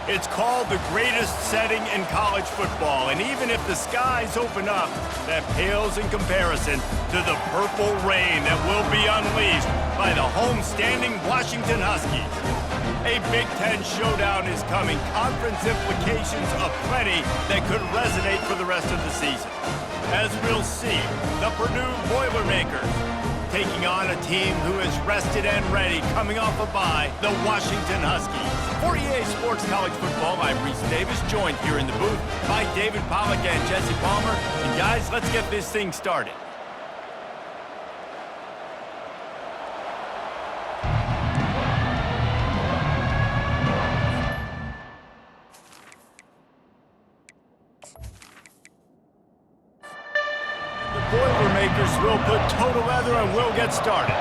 It's called the greatest setting in college football, and even if the skies open up, that pales in comparison to the purple rain that will be unleashed by the homestanding Washington Huskies. A Big Ten showdown is coming, conference implications aplenty that could resonate for the rest of the season. As we'll see, the Purdue Boilermakers taking on a team who is rested and ready coming off a bye, the Washington Huskies. For EA Sports College Football, I'm Reese Davis, joined here in the booth by David Pollack and Jesse Palmer. And guys, let's get this thing started. Boilermakers will put total leather and we'll get started.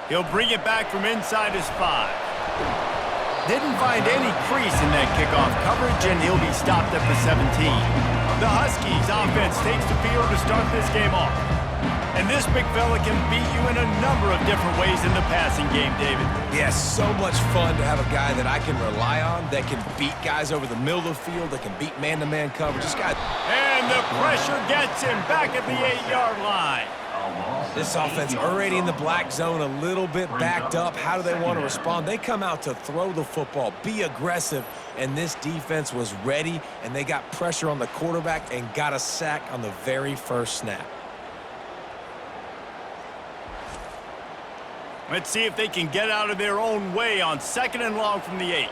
He'll bring it back from inside his 5. Didn't find any crease in that kickoff coverage, and he'll be stopped at the 17. The Huskies offense takes the field to start this game off. And this big fella can beat you in a number of different ways in the passing game, David. Yes, so much fun to have a guy that I can rely on, that can beat guys over the middle of the field, that can beat man-to-man coverage. This guy... And the pressure gets him back at the 8-yard line. This offense already in the black zone, a little bit backed up. How do they want to respond? They come out to throw the football, be aggressive, and this defense was ready, and they got pressure on the quarterback and got a sack on the very first snap. Let's see if they can get out of their own way on 2nd and long from the 8.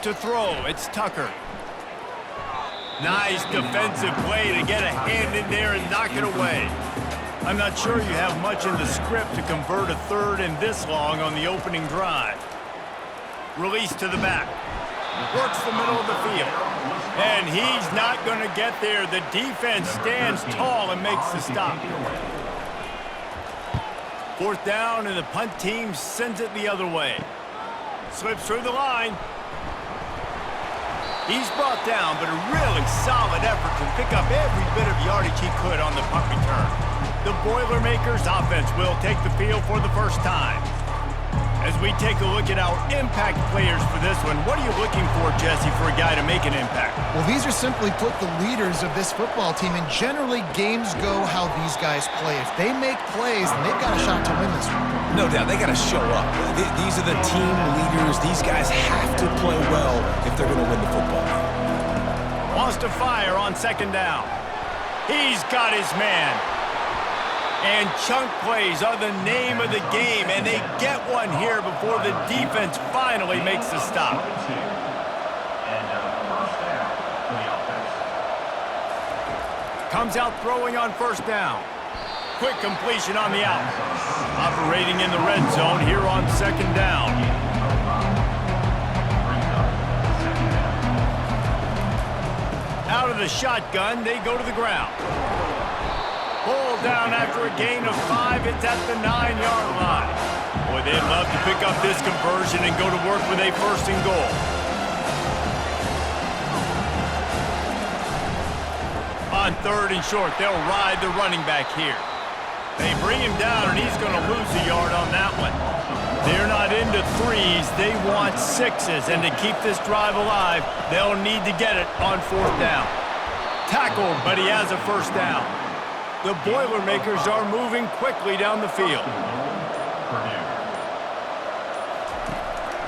To throw, it's Tucker. Nice defensive play to get a hand in there and knock it away. I'm not sure you have much in the script to convert a 3rd and this long on the opening drive. Release to the back. Works the middle of the field. And he's not going to get there. The defense stands tall and makes the stop. 4th down, and the punt team sends it the other way. Slips through the line. He's brought down, but a really solid effort to pick up every bit of yardage he could on the punt return. The Boilermakers offense will take the field for the first time. As we take a look at our impact players for this one, what are you looking for, Jesse, for a guy to make an impact? Well, these are simply put the leaders of this football team, and generally games go how these guys play. If they make plays, then they've got a shot to win this one. No doubt, they got to show up. These are the team leaders. These guys have to play well if they're going to win the football game. Wants to fire on 2nd down. He's got his man. And chunk plays are the name of the game, and they get one here before the defense finally makes the stop. Comes out throwing on 1st down. Quick completion on the out. Operating in the red zone here on 2nd down. Out of the shotgun, they go to the ground. Pull down after a gain of 5. It's at the 9-yard line. Boy, they'd love to pick up this conversion and go to work with a 1st and goal. On 3rd and short, they'll ride the running back here. They bring him down, and he's going to lose a yard on that one. They're not into 3s. They want 6s, and to keep this drive alive, they'll need to get it on 4th down. Tackled, but he has a 1st down. The Boilermakers are moving quickly down the field.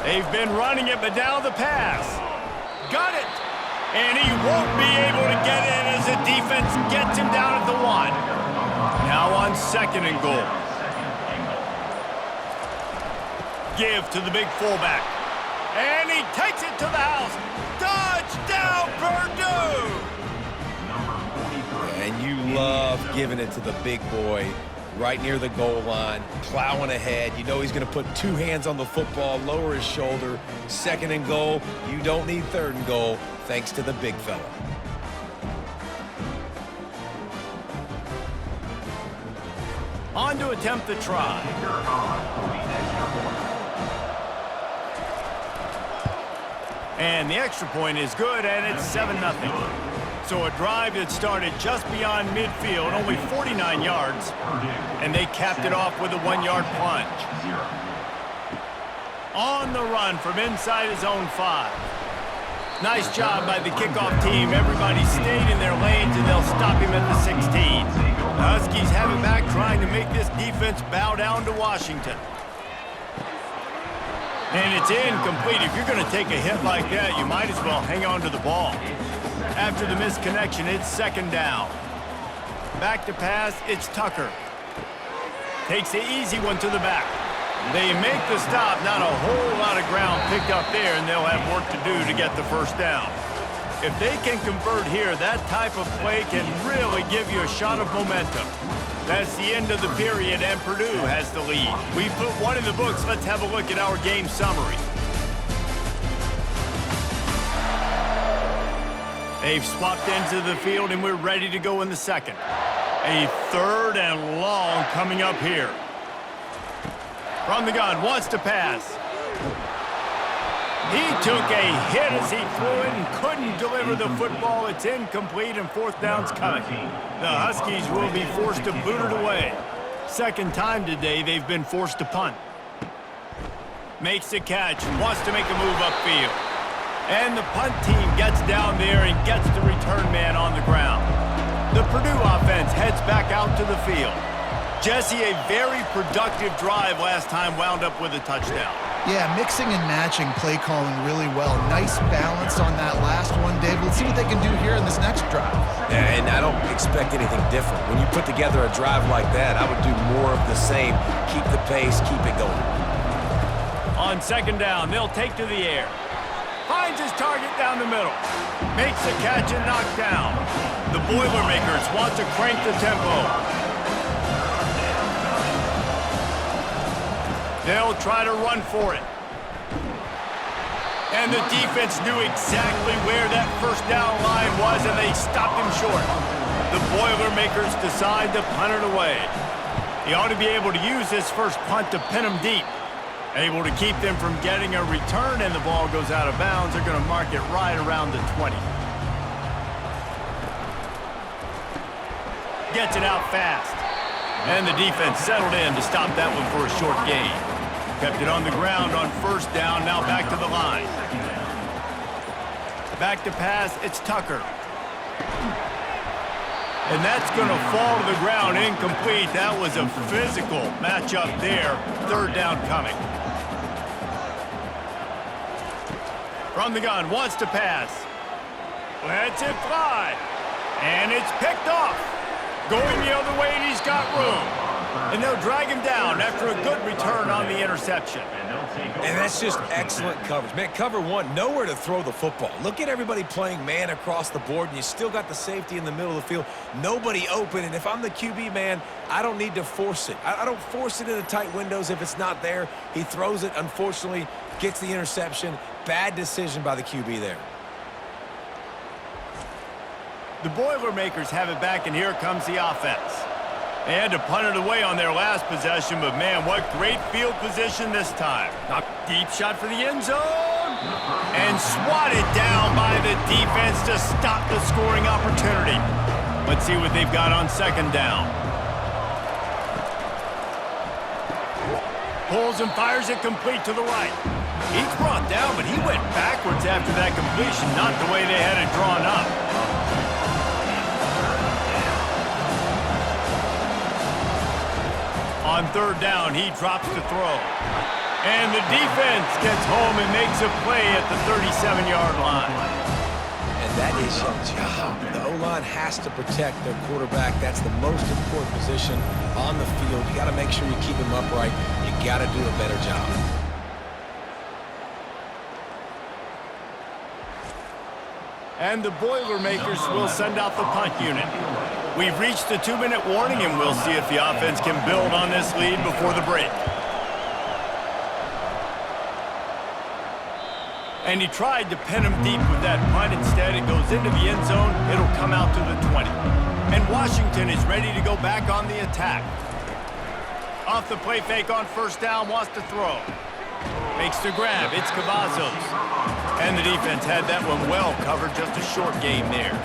They've been running it, but now the pass. Got it! And he won't be able to get in as the defense gets him down at the 1. Now on 2nd and goal. Give to the big fullback. And he takes it to the house. Touchdown, Purdue! And you love giving it to the big boy right near the goal line, plowing ahead. You know he's going to put 2 hands on the football, lower his shoulder. 2nd and goal. You don't need 3rd and goal, thanks to the big fella. On to attempt the try. And the extra point is good, and it's 7-0. So a drive that started just beyond midfield, only 49 yards, and they capped it off with a 1-yard plunge. On the run from inside his own 5. Nice job by the kickoff team. Everybody stayed in their lanes, and they'll stop him at the 16. The Huskies have it back, trying to make this defense bow down to Washington. And it's incomplete. If you're going to take a hit like that, you might as well hang on to the ball. After the misconnection, it's 2nd down. Back to pass, it's Tucker. Takes the easy one to the back. They make the stop, not a whole lot of ground picked up there, and they'll have work to do to get the 1st down. If they can convert here, that type of play can really give you a shot of momentum. That's the end of the period, and Purdue has the lead. We put 1 in the books. Let's have a look at our game summary. They've swapped ends of the field, and we're ready to go in the 2nd. A 3rd and long coming up here. From the gun, wants to pass. He took a hit as he threw it and couldn't deliver the football. It's incomplete, and 4th down's coming. The Huskies will be forced to boot it away. 2nd time today they've been forced to punt. Makes the catch, wants to make a move upfield. And the punt team gets down there and gets the return man on the ground. The Purdue offense heads back out to the field. Jesse, a very productive drive last time, wound up with a touchdown. Yeah, mixing and matching play calling really well. Nice balance on that last one, Dave. Let's see what they can do here in this next drive. Yeah, and I don't expect anything different. When you put together a drive like that, I would do more of the same. Keep the pace, keep it going. On 2nd down, they'll take to the air. Finds his target down the middle. Makes the catch and knocked down. The Boilermakers want to crank the tempo. They'll try to run for it. And the defense knew exactly where that 1st down line was, and they stopped him short. The Boilermakers decide to punt it away. He ought to be able to use this first punt to pin them deep. Able to keep them from getting a return, and the ball goes out of bounds. They're going to mark it right around the 20. Gets it out fast. And the defense settled in to stop that one for a short gain. Kept it on the ground on 1st down, now back to the line. Back to pass, it's Tucker. And that's going to fall to the ground, incomplete. That was a physical matchup there. 3rd down coming. From the gun, wants to pass. Lets it fly. And it's picked off. Going the other way, and he's got room. And they'll drag him down after a good return on the interception. And that's just excellent coverage. Man, cover 1, nowhere to throw the football. Look at everybody playing man across the board, and you still got the safety in the middle of the field. Nobody open, and if I'm the QB, man, I don't need to force it. I don't force it into tight windows if it's not there. He throws it, unfortunately, gets the interception. Bad decision by the QB there. The Boilermakers have it back, and here comes the offense. They had to punt it away on their last possession, but man, what great field position this time. Deep shot for the end zone. And swatted down by the defense to stop the scoring opportunity. Let's see what they've got on 2nd down. Pulls and fires it complete to the right. He's brought down, but he went backwards after that completion, not the way they had it drawn up. On 3rd down, he drops to throw. And the defense gets home and makes a play at the 37-yard line. And that is your job. The O-line has to protect their quarterback. That's the most important position on the field. You got to make sure you keep him upright. You got to do a better job. And the Boilermakers will send out the punt unit. We've reached the 2-minute warning, and we'll see if the offense can build on this lead before the break. And he tried to pin him deep with that punt. Instead, it goes into the end zone. It'll come out to the 20. And Washington is ready to go back on the attack. Off the play fake on 1st down, wants to throw. Makes the grab. It's Cavazos. And the defense had that one well covered. Just a short game there.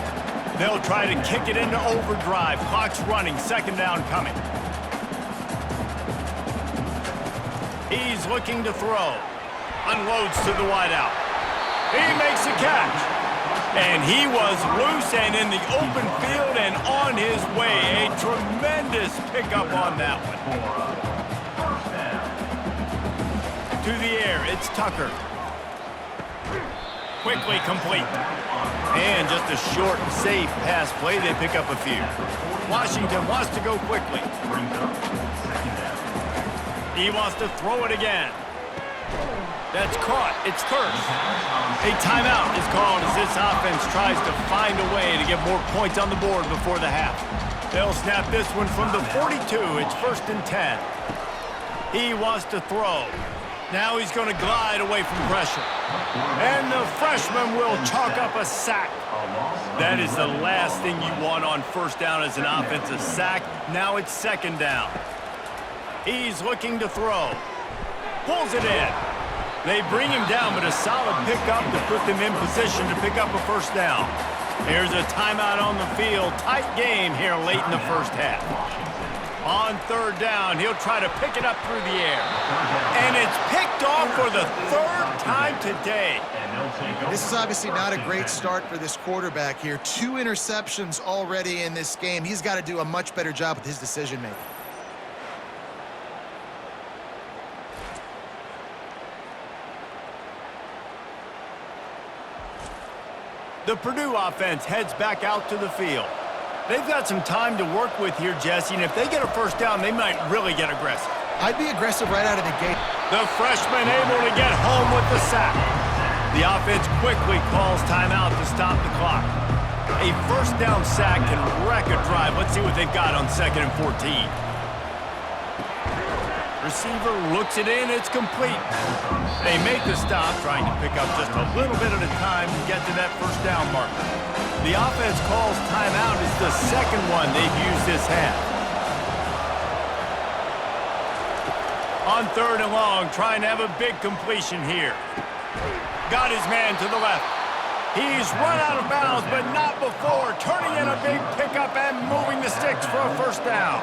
They'll try to kick it into overdrive. Clock's running. Second down coming. He's looking to throw. Unloads to the wideout. He makes a catch. And he was loose and in the open field and on his way. A tremendous pickup on that one. To the air, it's Tucker. Quickly complete. And just a short, safe pass play. They pick up a few. Washington wants to go quickly. He wants to throw it again. That's caught. It's first. A timeout is called as this offense tries to find a way to get more points on the board before the half. They'll snap this one from the 42. It's 1st and 10. He wants to throw. Now he's going to glide away from pressure. And the freshman will chalk up a sack. That is the last thing you want on first down as an offensive sack. Now it's second down. He's looking to throw. Pulls it in. They bring him down, but a solid pickup to put them in position to pick up a first down. Here's a timeout on the field. Tight game here late in the first half. On third down, he'll try to pick it up through the air. And it's picked off for the third time today. This is obviously not a great start for this quarterback here. 2 interceptions already in this game. He's got to do a much better job with his decision-making. The Purdue offense heads back out to the field. They've got some time to work with here, Jesse, and if they get a first down, they might really get aggressive. I'd be aggressive right out of the gate. The freshman able to get home with the sack. The offense quickly calls timeout to stop the clock. A first down sack can wreck a drive. Let's see what they've got on 2nd and 14. Receiver looks it in. It's complete. They make the stop, trying to pick up just a little bit at a time to get to that first down marker. The offense calls timeout. It's the second one they've used this half. On 3rd and long, trying to have a big completion here. Got his man to the left. He's run out of bounds, but not before. Turning in a big pickup and moving the sticks for a first down.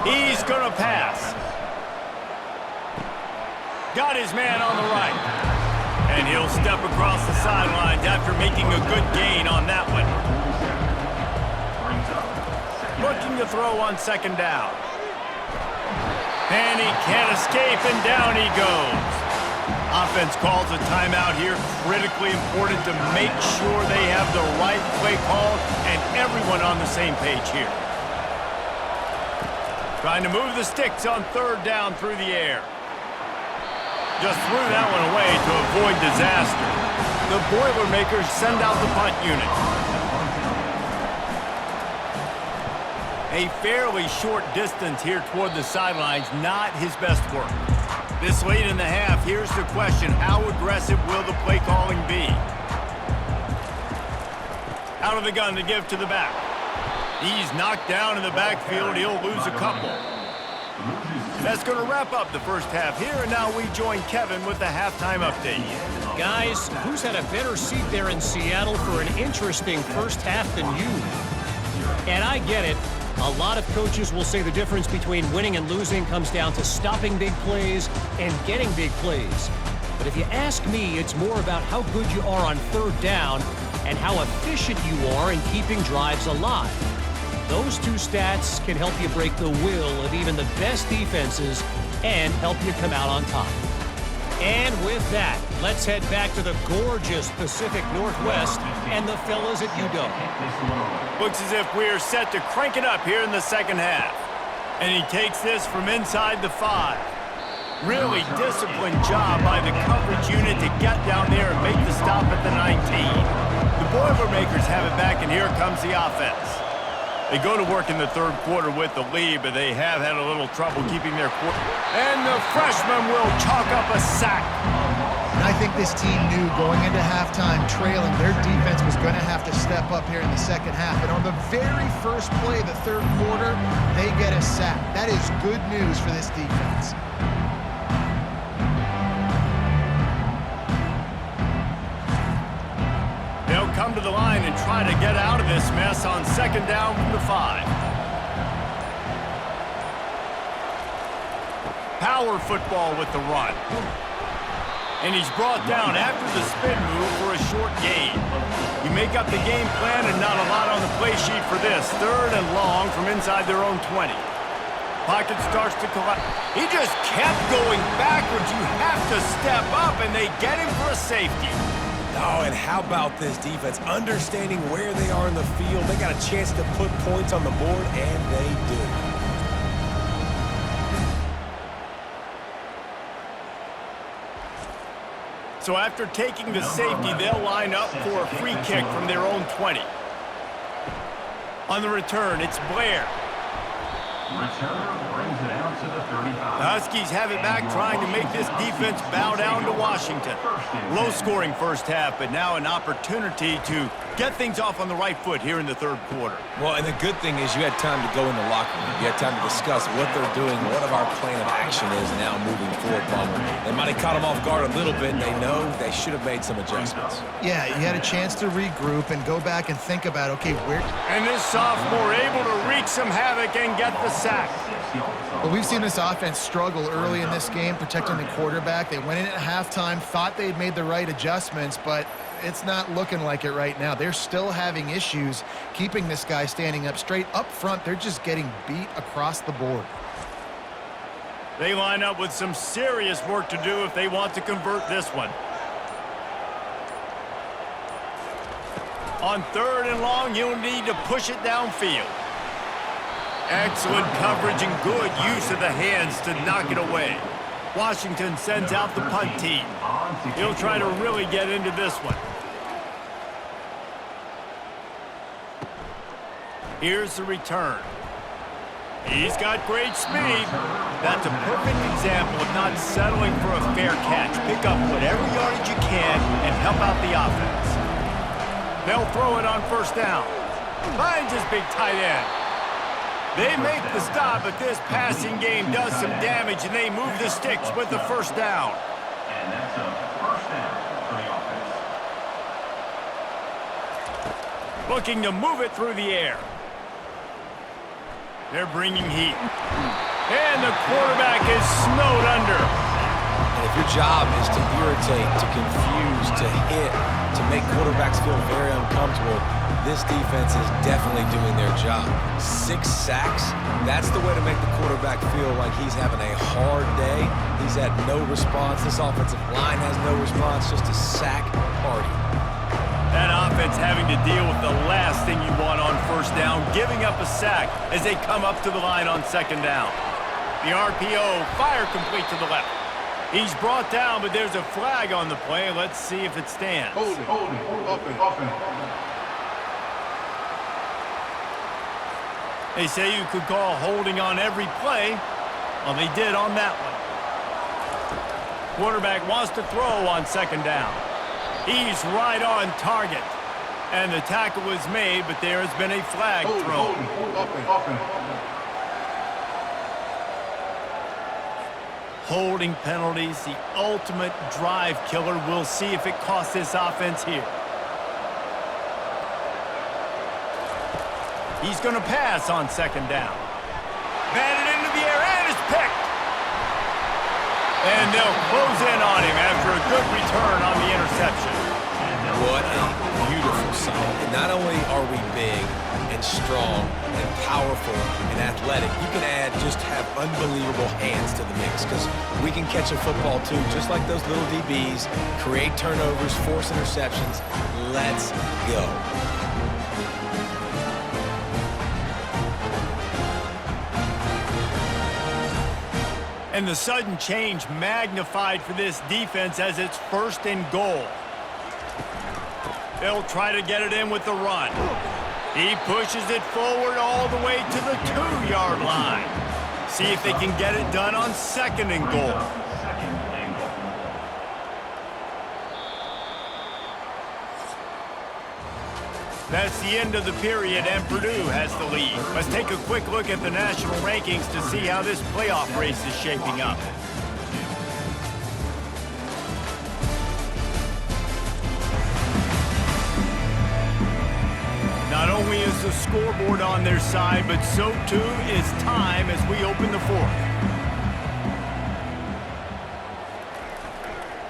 He's going to pass. Got his man on the right. And he'll step across the sidelines after making a good gain on that one. Looking to throw on 2nd down. And he can't escape, and down he goes. Offense calls a timeout here. Critically important to make sure they have the right play call and everyone on the same page here. Trying to move the sticks on 3rd down through the air. Just threw that one away to avoid disaster. The Boilermakers send out the punt unit. A fairly short distance here toward the sidelines, not his best work. This late in the half, here's the question: how aggressive will the play calling be? Out of the gun to give to the back. He's knocked down in the backfield. He'll lose a couple. That's going to wrap up the first half here, and now we join Kevin with the halftime update. Guys, who's had a better seat there in Seattle for an interesting first half than you? And I get it. A lot of coaches will say the difference between winning and losing comes down to stopping big plays and getting big plays. But if you ask me, it's more about how good you are on 3rd down and how efficient you are in keeping drives alive. Those 2 stats can help you break the will of even the best defenses and help you come out on top. And with that, let's head back to the gorgeous Pacific Northwest and the fellas at UW. Looks as if we're set to crank it up here in the second half. And he takes this from inside the 5. Really disciplined job by the coverage unit to get down there and make the stop at the 19. The Boilermakers have it back, and here comes the offense. They go to work in the 3rd quarter with the lead, but they have had a little trouble keeping their quarter. And the freshman will chalk up a sack. And I think this team knew going into halftime trailing, their defense was going to have to step up here in the second half. And on the very first play of the 3rd quarter, they get a sack. That is good news for this defense. They'll come to the line and try to get out of this mess on second down from the 5. Power football with the run. And he's brought down after the spin move for a short gain. You make up the game plan and not a lot on the play sheet for this. 3rd and long from inside their own 20. Pocket starts to collapse. He just kept going backwards. You have to step up, and they get him for a safety. Oh, and how about this defense? Understanding where they are in the field. They got a chance to put points on the board, and they do. So after taking the safety, they'll line up for a free kick from their own 20. On the return, it's Blair. Returner brings it out to the 35. The Huskies have it back, trying to make this defense bow down to Washington. Low-scoring first half, but now an opportunity to get things off on the right foot here in the 3rd quarter. Well, and the good thing is you had time to go in the locker room. You had time to discuss what they're doing, what our plan of action is now moving forward, Palmer. They might have caught them off guard a little bit. They know they should have made some adjustments. Yeah, you had a chance to regroup and go back and think about, okay, where... And this sophomore able to wreak some havoc and get the sack. Well, we've seen this offense struggle early in this game, protecting the quarterback. They went in at halftime, thought they'd made the right adjustments, but it's not looking like it right now. They're still having issues keeping this guy standing up straight. Up front, they're just getting beat across the board. They line up with some serious work to do if they want to convert this one. On 3rd and long, you'll need to push it downfield. Excellent coverage and good use of the hands to knock it away. Washington sends out the punt team. He'll try to really get into this one. Here's the return. He's got great speed. That's a perfect example of not settling for a fair catch. Pick up whatever yardage you can and help out the offense. They'll throw it on 1st down. Finds his big tight end. They make the stop, but this passing game does some damage, and they move the sticks with the 1st down. And that's a 1st down for the offense. Looking to move it through the air. They're bringing heat. And the quarterback is snowed under. And if your job is to irritate, to confuse, to hit, to make quarterbacks feel very uncomfortable, this defense is definitely doing their job. 6 sacks, that's the way to make the quarterback feel like he's having a hard day. He's had no response. This offensive line has no response, just a sack party. That offense having to deal with the last thing you want on 1st down, giving up a sack as they come up to the line on 2nd down. The RPO, fire complete to the left. He's brought down, but there's a flag on the play. Let's see if it stands. Holding, up and. They say you could call holding on every play. Well, they did on that one. Quarterback wants to throw on 2nd down. He's right on target. And the tackle is made, but there has been a flag thrown. Holding penalties, the ultimate drive killer. We'll see if it costs this offense here. He's going to pass on 2nd down. Batted into the air, and it's picked. And they'll close in on him after a good return on the interception. What a beautiful sight. And not only are we big and strong and powerful and athletic, you can just have unbelievable hands to the mix, because we can catch a football too, just like those little DBs, create turnovers, force interceptions. Let's go. And the sudden change magnified for this defense as it's 1st and goal. They'll try to get it in with the run. He pushes it forward all the way to the 2-yard line. See if they can get it done on 2nd and goal. That's the end of the period, and Purdue has the lead. Let's take a quick look at the national rankings to see how this playoff race is shaping up. Not only is the scoreboard on their side, but so too is time as we open the fourth.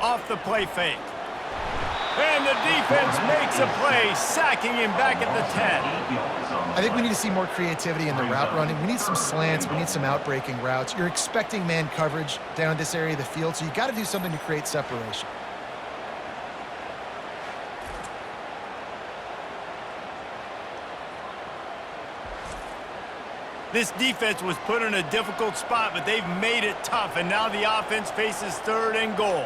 Off the play fake. And the defense makes a play, sacking him back at the 10. I think we need to see more creativity in the route running. We need some slants. We need some out-breaking routes. You're expecting man coverage down this area of the field, so you got to do something to create separation. This defense was put in a difficult spot, but they've made it tough, and now the offense faces 3rd and goal.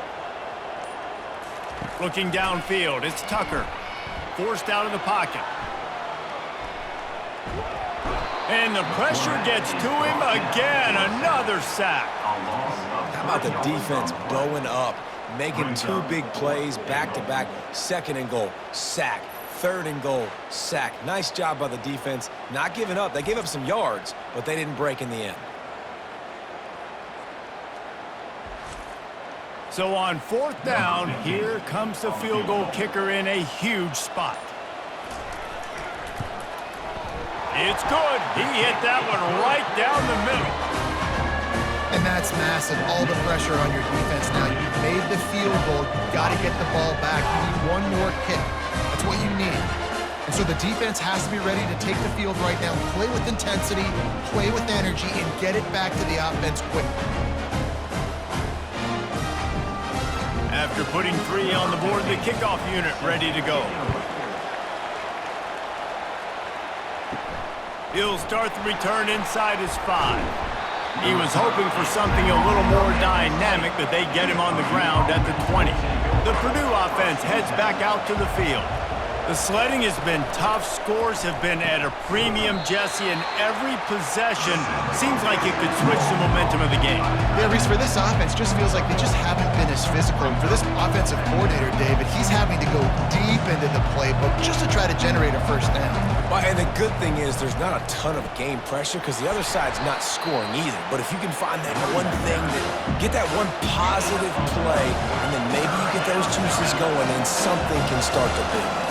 Looking downfield, it's Tucker. Forced out of the pocket. And the pressure gets to him again. Another sack. How about the defense bowing up, making 2 big plays back-to-back, 2nd and goal, sack. 3rd and goal, sack. Nice job by the defense, not giving up. They gave up some yards, but they didn't break in the end. So on 4th down, here comes the field goal kicker in a huge spot. It's good. He hit that one right down the middle. And that's massive. All the pressure on your defense now. You've made the field goal. You've got to get the ball back. You need one more kick. That's what you need. And so the defense has to be ready to take the field right now, play with intensity, play with energy, and get it back to the offense quickly. After putting 3 on the board, the kickoff unit ready to go. He'll start the return inside his 5. He was hoping for something a little more dynamic, but they get him on the ground at the 20. The Purdue offense heads back out to the field. The sledding has been tough. Scores have been at a premium, Jesse, and every possession seems like it could switch the momentum of the game. Yeah, Reese, for this offense, just feels like they just haven't been as physical. And for this offensive coordinator, David, he's having to go deep into the playbook just to try to generate a 1st down. Well, and the good thing is there's not a ton of game pressure because the other side's not scoring either. But if you can find that one thing, get that one positive play, and then maybe you get those juices going and something can start to build.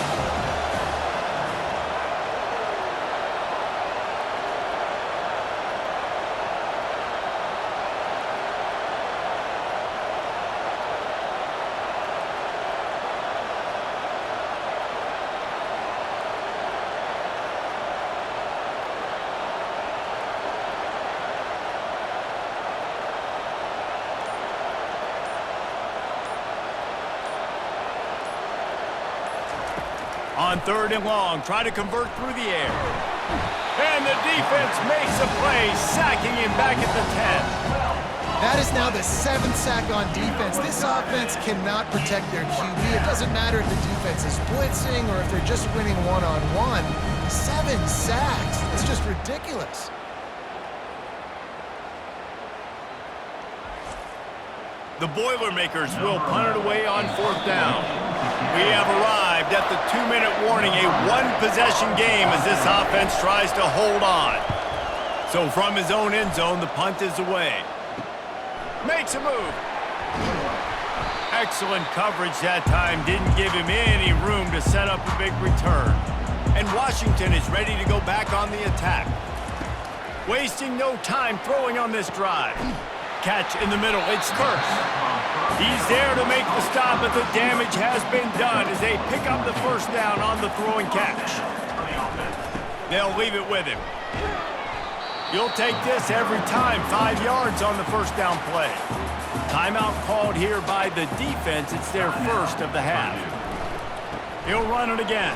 On 3rd and long, try to convert through the air. And the defense makes a play, sacking him back at the 10. That is now the 7th sack on defense. This offense cannot protect their QB. It doesn't matter if the defense is blitzing or if they're just winning one-on-one. 7 sacks. It's just ridiculous. The Boilermakers will punt it away on 4th down. We have arrived at the 2-minute warning, a 1-possession game as this offense tries to hold on. So from his own end zone, the punt is away. Makes a move. Excellent coverage that time. Didn't give him any room to set up a big return. And Washington is ready to go back on the attack. Wasting no time throwing on this drive. Catch in the middle. It's Kurtz. He's there to make the stop, but the damage has been done as they pick up the 1st down on the throw and catch. They'll leave it with him. You'll take this every time. 5 yards on the 1st down play. Timeout called here by the defense. It's their 1st of the half. He'll run it again.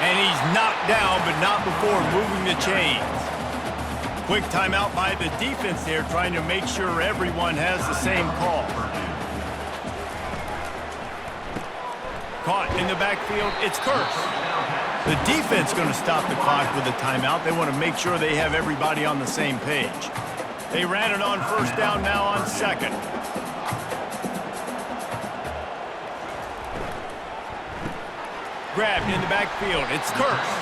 And he's knocked down, but not before moving the chains. Quick timeout by the defense there, trying to make sure everyone has the same call. Caught in the backfield, it's Kurtz. The defense going to stop the clock with a timeout. They want to make sure they have everybody on the same page. They ran it on 1st down, now on 2nd. Grabbed in the backfield, it's Kurtz.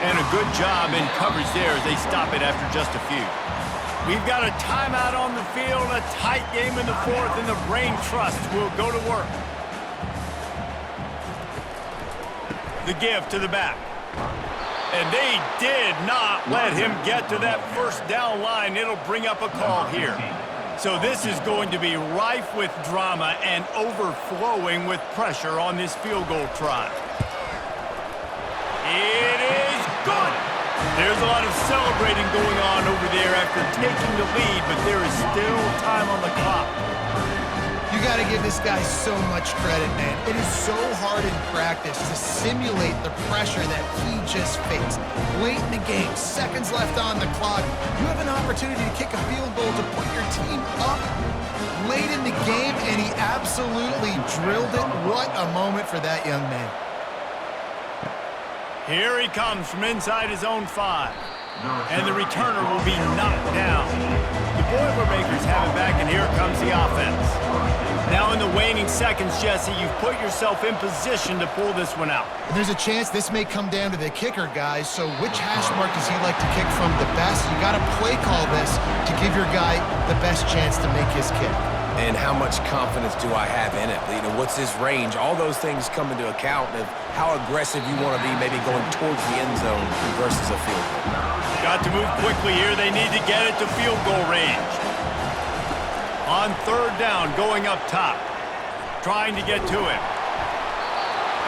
And a good job in coverage there as they stop it after just a few. We've got a timeout on the field, a tight game in the 4th, and the Brain Trust will go to work. The give to the back. And they did not let him get to that first down line. It'll bring up a call here. So this is going to be rife with drama and overflowing with pressure on this field goal try. It is good. There's a lot of celebrating going on over there after taking the lead, but there is still time on the clock. You got to give this guy so much credit, man. It is so hard in practice to simulate the pressure that he just faced. Late in the game, seconds left on the clock, you have an opportunity to kick a field goal to put your team up late in the game, and he absolutely drilled it. What a moment for that young man. Here he comes from inside his own 5. And the returner will be knocked down. The Boilermakers have it back, and here comes the offense. Now in the waning seconds, Jesse, you've put yourself in position to pull this one out. And there's a chance this may come down to the kicker, guys. So which hash mark does he like to kick from the best? You got to play call this to give your guy the best chance to make his kick. And how much confidence do I have in it? You know, what's his range? All those things come into account of how aggressive you want to be, maybe going towards the end zone versus a field goal. Got to move quickly here. They need to get it to field goal range. On third down, going up top. Trying to get to it.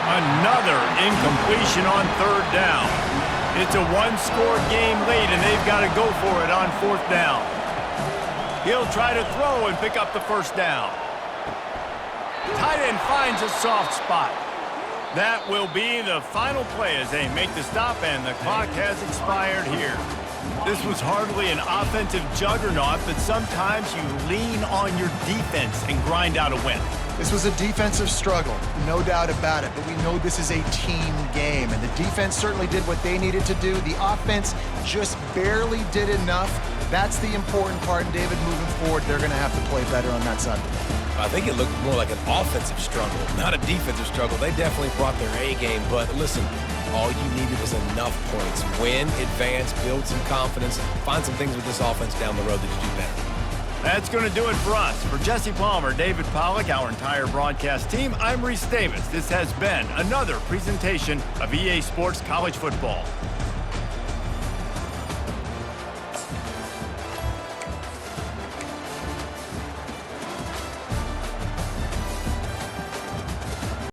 Another incompletion on third down. It's a one-score game late, and they've got to go for it on fourth down. He'll try to throw and pick up the first down. Tight end finds a soft spot. That will be the final play as they make the stop, and the clock has expired here. This was hardly an offensive juggernaut, but sometimes you lean on your defense and grind out a win. This was a defensive struggle, no doubt about it, but we know this is a team game, and the defense certainly did what they needed to do. The offense just barely did enough. That's the important part, and David, moving forward, they're going to have to play better on that side of the ball. I think it looked more like an offensive struggle, not a defensive struggle. They definitely brought their A game, but listen, all you needed was enough points. Win, advance, build some confidence, find some things with this offense down the road that you do better. That's going to do it for us. For Jesse Palmer, David Pollack, our entire broadcast team, I'm Reese Davis. This has been another presentation of EA Sports College Football.